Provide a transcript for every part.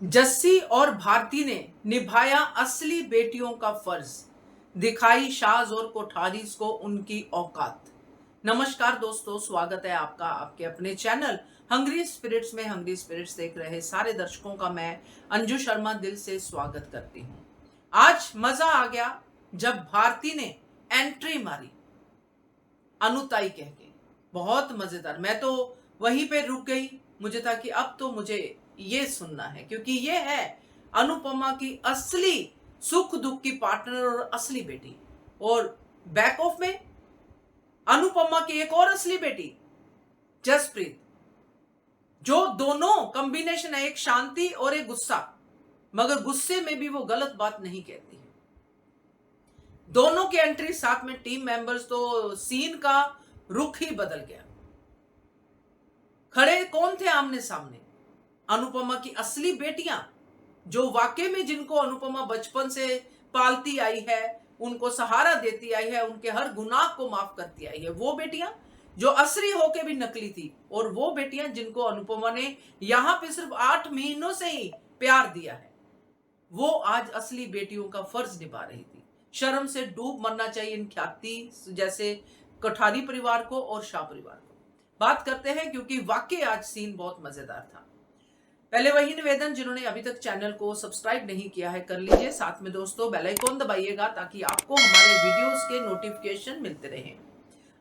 जस्सी और भारती ने निभाया असली बेटियों का फर्ज, दिखाई शाज और कोठारीज को उनकी औकात। नमस्कार दोस्तों, स्वागत है आपका आपके अपने चैनल हंग्री स्पिरिट्स में। हंग्री स्पिरिट्स देख रहे सारे दर्शकों का मैं अंजू शर्मा दिल से स्वागत करती हूँ। आज मजा आ गया जब भारती ने एंट्री मारी अनुताई कह के, बहुत मजेदार। मैं तो वहीं पे रुक गई, मुझे था कि अब तो मुझे ये सुनना है, क्योंकि ये है अनुपमा की असली सुख दुख की पार्टनर और असली बेटी। और बैक ऑफ में अनुपमा की एक और असली बेटी जसप्रीत, जो दोनों कॉम्बिनेशन है, एक शांति और एक गुस्सा, मगर गुस्से में भी वो गलत बात नहीं कहती है। दोनों की एंट्री साथ में टीम मेंबर्स, तो सीन का रुख ही बदल गया। खड़े कौन थे आमने सामने? अनुपमा की असली बेटियां, जो वाकई में जिनको अनुपमा बचपन से पालती आई है, उनको सहारा देती आई है, उनके हर गुनाह को माफ करती आई है, वो बेटियां जो असली होके भी नकली थी, और वो बेटियां जिनको अनुपमा ने यहां पे सिर्फ 8 महीनों से ही प्यार दिया है, वो आज असली बेटियों का फर्ज निभा रही थी। शर्म से डूब मरना चाहिए इन ख्याति जैसे कोठारी परिवार को और शाह परिवार को। बात करते हैं, क्योंकि वाकई आज सीन बहुत मजेदार था। पहले वही निवेदन, जिन्होंने अभी तक चैनल को सब्सक्राइब नहीं किया है कर लीजिए, साथ में दोस्तों बेल आइकॉन दबाइएगा ताकि आपको हमारे वीडियोस के नोटिफिकेशन मिलते रहें।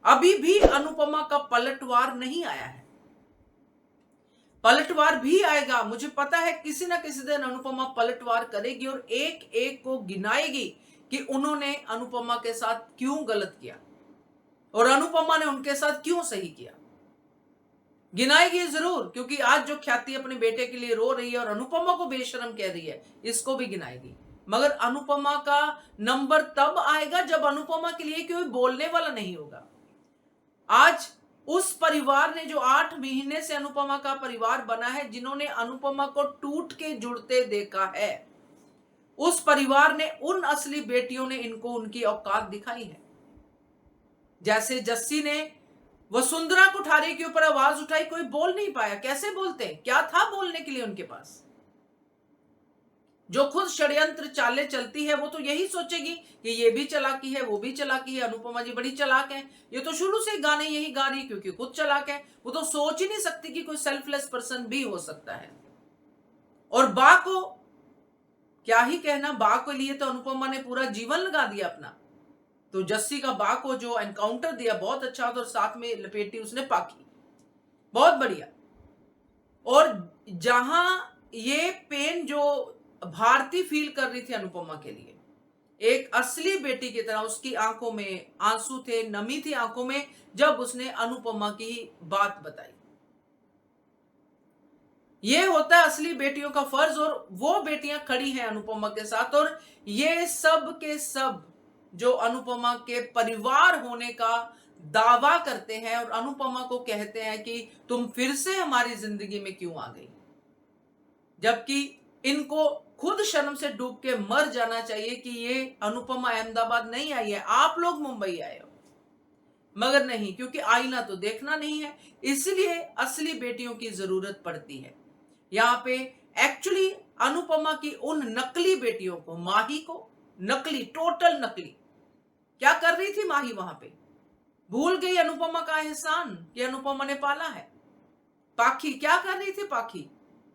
अभी भी अनुपमा का पलटवार नहीं आया है, पलटवार भी आएगा। मुझे पता है किसी ना किसी दिन अनुपमा पलटवार करेगी और एक एक को गिनाएगी कि उन्होंने अनुपमा के साथ क्यों गलत किया और अनुपमा ने उनके साथ क्यों सही किया। गिनाएगी जरूर, क्योंकि आज जो ख्याति अपने बेटे के लिए रो रही है और अनुपमा को बेशरम कह रही है, इसको भी गिनाएगी। मगर अनुपमा का नंबर तब आएगा जब अनुपमा के लिए कोई बोलने वाला नहीं होगा। आज उस परिवार ने, जो 8 महीने से अनुपमा का परिवार बना है, जिन्होंने अनुपमा को टूट के जुड़ते देखा है, उस परिवार ने, उन असली बेटियों ने इनको उनकी औकात दिखाई है। जैसे जस्सी ने वसुंधरा कोठारी के ऊपर आवाज उठाई, कोई बोल नहीं पाया। कैसे बोलते? क्या था बोलने के लिए उनके पास? जो खुद षड्यंत्र चालें चलती है, वो तो यही सोचेगी कि ये भी चालाकी है, वो भी चालाकी है, अनुपमा जी बड़ी चालाक है, ये तो शुरू से गाने यही गा रही क्योंकि खुद चालाक है। वो तो सोच ही नहीं सकती कि कोई सेल्फलेस पर्सन भी हो सकता है। और बा को क्या ही कहना, बा के लिए तो अनुपमा ने पूरा जीवन लगा दिया अपना। तो जस्सी का बा को जो एनकाउंटर दिया बहुत अच्छा, और साथ में लपेटी उसने पाखी, बहुत बढ़िया। और जहां ये पेन जो भारती फील कर रही थी अनुपमा के लिए, एक असली बेटी की तरह उसकी आंखों में आंसू थे, नमी थी आंखों में, जब उसने अनुपमा की बात बताई। ये होता है असली बेटियों का फर्ज, और वो बेटियां खड़ी हैं अनुपमा के साथ। और ये सब के सब जो अनुपमा के परिवार होने का दावा करते हैं और अनुपमा को कहते हैं कि तुम फिर से हमारी जिंदगी में क्यों आ गई, जबकि इनको खुद शर्म से डूब के मर जाना चाहिए कि ये अनुपमा अहमदाबाद नहीं आई है, आप लोग मुंबई आए हो। मगर नहीं, क्योंकि आईना तो देखना नहीं है, इसलिए असली बेटियों की जरूरत पड़ती है। यहां पे एक्चुअली अनुपमा की उन नकली बेटियों को, माही को, नकली, टोटल नकली, क्या कर रही थी माही वहां पे? भूल गई अनुपमा का एहसान कि अनुपमा ने पाला है। पाखी क्या कर रही थी? पाखी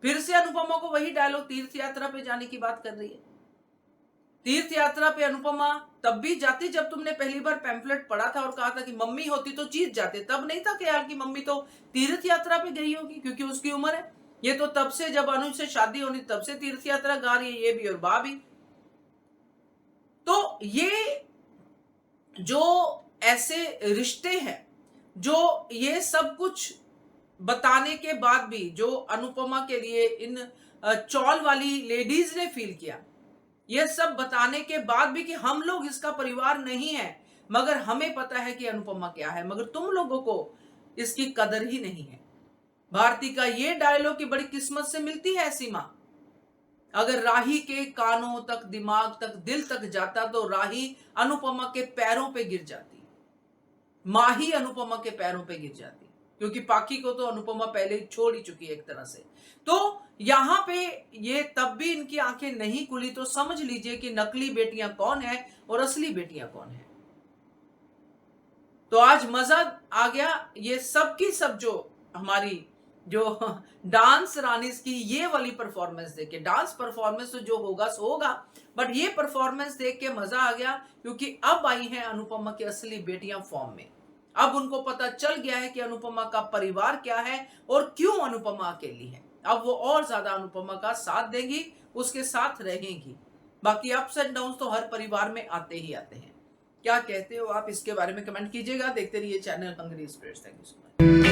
फिर से अनुपमा को वही डायलॉग, तीर्थ यात्रा पे जाने की बात कर रही है। तीर्थ यात्रा पे अनुपमा तब भी जाती जब तुमने पहली बार पैम्फलेट पढ़ा था और कहा था कि मम्मी होती तो जीत जाते। तब नहीं था ख्याल कि मम्मी तो तीर्थ यात्रा पे गई होगी क्योंकि उसकी उम्र है। ये तो तब से, जब अनु से शादी होनी तब से तीर्थ यात्रा गा रही है, ये भी और बा भी। तो ये जो ऐसे रिश्ते हैं, जो ये सब कुछ बताने के बाद भी, जो अनुपमा के लिए इन चौल वाली लेडीज ने फील किया, ये सब बताने के बाद भी कि हम लोग इसका परिवार नहीं है, मगर हमें पता है कि अनुपमा क्या है, मगर तुम लोगों को इसकी कदर ही नहीं है। भारती का ये डायलॉग की बड़ी किस्मत से मिलती है ऐसी मां। अगर राही के कानों तक, दिमाग तक, दिल तक जाता तो राही अनुपमा के पैरों पे गिर जाती, माही अनुपमा के पैरों पे गिर जाती। क्योंकि पाखी को तो अनुपमा पहले ही छोड़ ही चुकी है एक तरह से। तो यहां पे ये तब भी इनकी आंखें नहीं खुली, तो समझ लीजिए कि नकली बेटियां कौन है और असली बेटियां कौन है। तो आज मजा आ गया ये सब की सब, जो हमारी जो डांस रानीज की ये वाली परफॉर्मेंस देख के। डांस परफॉर्मेंस तो जो होगा सो होगा, बट ये परफॉर्मेंस देख के मजा आ गया, क्योंकि अब आई हैं अनुपमा की असली बेटियां फॉर्म में। अब उनको पता चल गया है कि अनुपमा का परिवार क्या है और क्यों अनुपमा अकेली है। अब वो और ज्यादा अनुपमा का साथ देंगी, उसके साथ रहेंगी। बाकी अप्स एंड डाउन्स तो हर परिवार में आते ही आते हैं। क्या कहते हो आप, इसके बारे में कमेंट कीजिएगा। देखते रहिए channel Hungary express. Thank you so much.